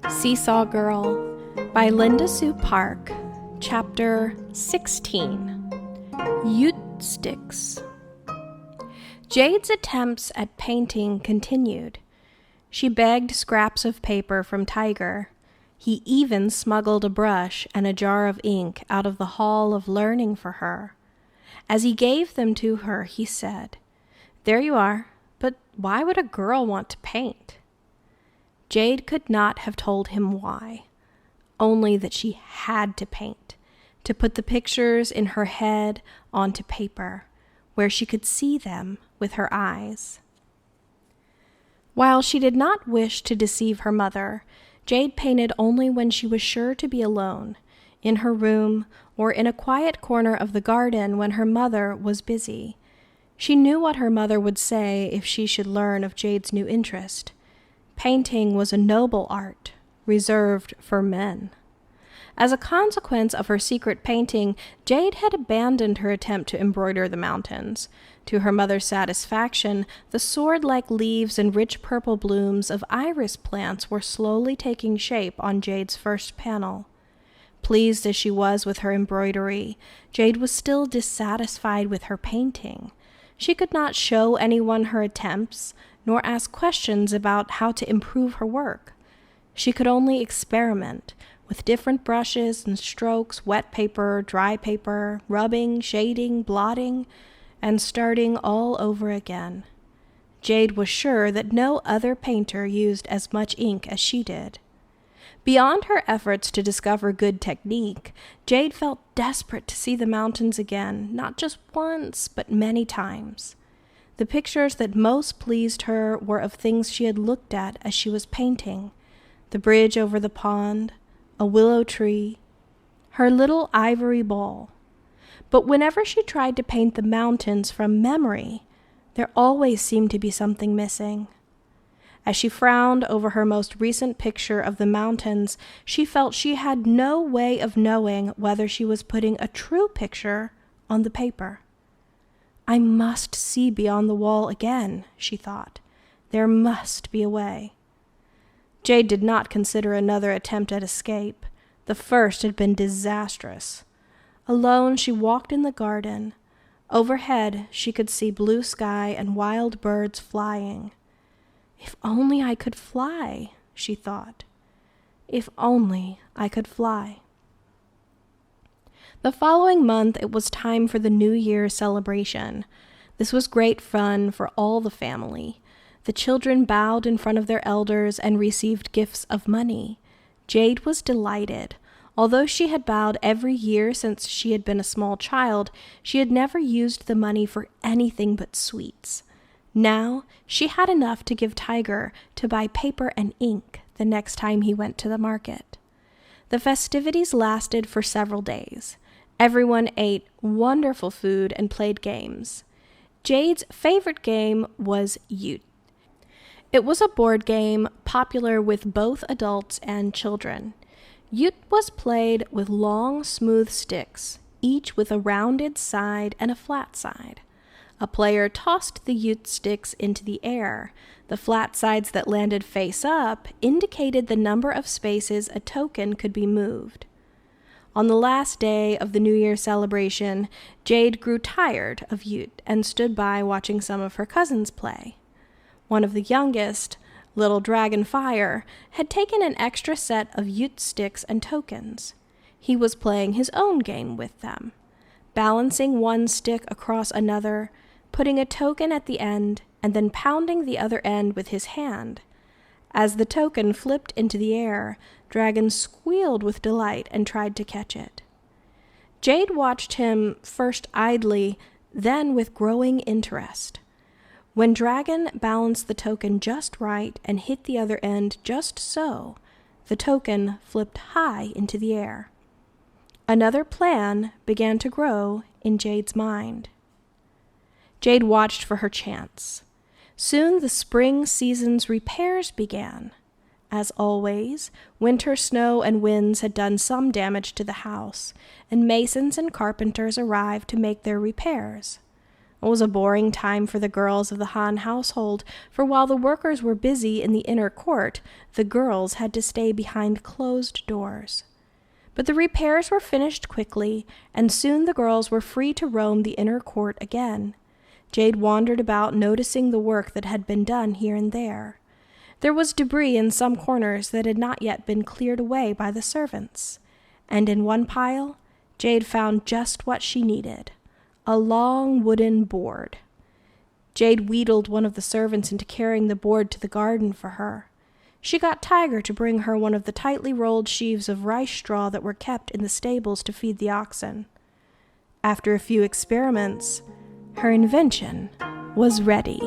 Seesaw Girl by Linda Sue Park, Chapter 16, Ute Sticks. Jade's attempts at painting continued. She begged scraps of paper from Tiger. He even smuggled a brush and a jar of ink out of the hall of learning for her. As he gave them to her, he said, "There you are, but why would a girl want to paint?" Jade could not have told him why, only that she had to paint, to put the pictures in her head onto paper, where she could see them with her eyes. While she did not wish to deceive her mother, Jade painted only when she was sure to be alone, in her room or in a quiet corner of the garden when her mother was busy. She knew what her mother would say if she should learn of Jade's new interest. Painting was a noble art, reserved for men. As a consequence of her secret painting, Jade had abandoned her attempt to embroider the mountains. To her mother's satisfaction, the sword-like leaves and rich purple blooms of iris plants were slowly taking shape on Jade's first panel. Pleased as she was with her embroidery, Jade was still dissatisfied with her painting. She could not show anyone her attempts, nor ask questions about how to improve her work. She could only experiment with different brushes and strokes, wet paper, dry paper, rubbing, shading, blotting, and starting all over again. Jade was sure that no other painter used as much ink as she did. Beyond her efforts to discover good technique, Jade felt desperate to see the mountains again, not just once, but many times. The pictures that most pleased her were of things she had looked at as she was painting: the bridge over the pond, a willow tree, her little ivory ball. But whenever she tried to paint the mountains from memory, there always seemed to be something missing. As she frowned over her most recent picture of the mountains, she felt she had no way of knowing whether she was putting a true picture on the paper. "I must see beyond the wall again," she thought. "There must be a way." Jade did not consider another attempt at escape. The first had been disastrous. Alone, she walked in the garden. Overhead, she could see blue sky and wild birds flying. "If only I could fly," she thought. "If only I could fly." The following month, it was time for the New Year's celebration. This was great fun for all the family. The children bowed in front of their elders and received gifts of money. Jade was delighted. Although she had bowed every year since she had been a small child, she had never used the money for anything but sweets. Now, she had enough to give Tiger to buy paper and ink the next time he went to the market. The festivities lasted for several days. Everyone ate wonderful food and played games. Jade's favorite game was Ute. It was a board game popular with both adults and children. Ute was played with long, smooth sticks, each with a rounded side and a flat side. A player tossed the Ute sticks into the air. The flat sides that landed face up indicated the number of spaces a token could be moved. On the last day of the New Year celebration, Jade grew tired of Ute and stood by watching some of her cousins play. One of the youngest, Little Dragon Fire, had taken an extra set of Ute sticks and tokens. He was playing his own game with them, balancing one stick across another, putting a token at the end, and then pounding the other end with his hand. As the token flipped into the air, Dragon squealed with delight and tried to catch it. Jade watched him first idly, then with growing interest. When Dragon balanced the token just right and hit the other end just so, the token flipped high into the air. Another plan began to grow in Jade's mind. Jade watched for her chance. Soon the spring season's repairs began. As always, winter snow and winds had done some damage to the house, and masons and carpenters arrived to make their repairs. It was a boring time for the girls of the Han household, for while the workers were busy in the inner court, the girls had to stay behind closed doors. But the repairs were finished quickly, and soon the girls were free to roam the inner court again. Jade wandered about, noticing the work that had been done here and there. There was debris in some corners that had not yet been cleared away by the servants, and in one pile, Jade found just what she needed: a long wooden board. Jade wheedled one of the servants into carrying the board to the garden for her. She got Tiger to bring her one of the tightly rolled sheaves of rice straw that were kept in the stables to feed the oxen. After a few experiments, her invention was ready.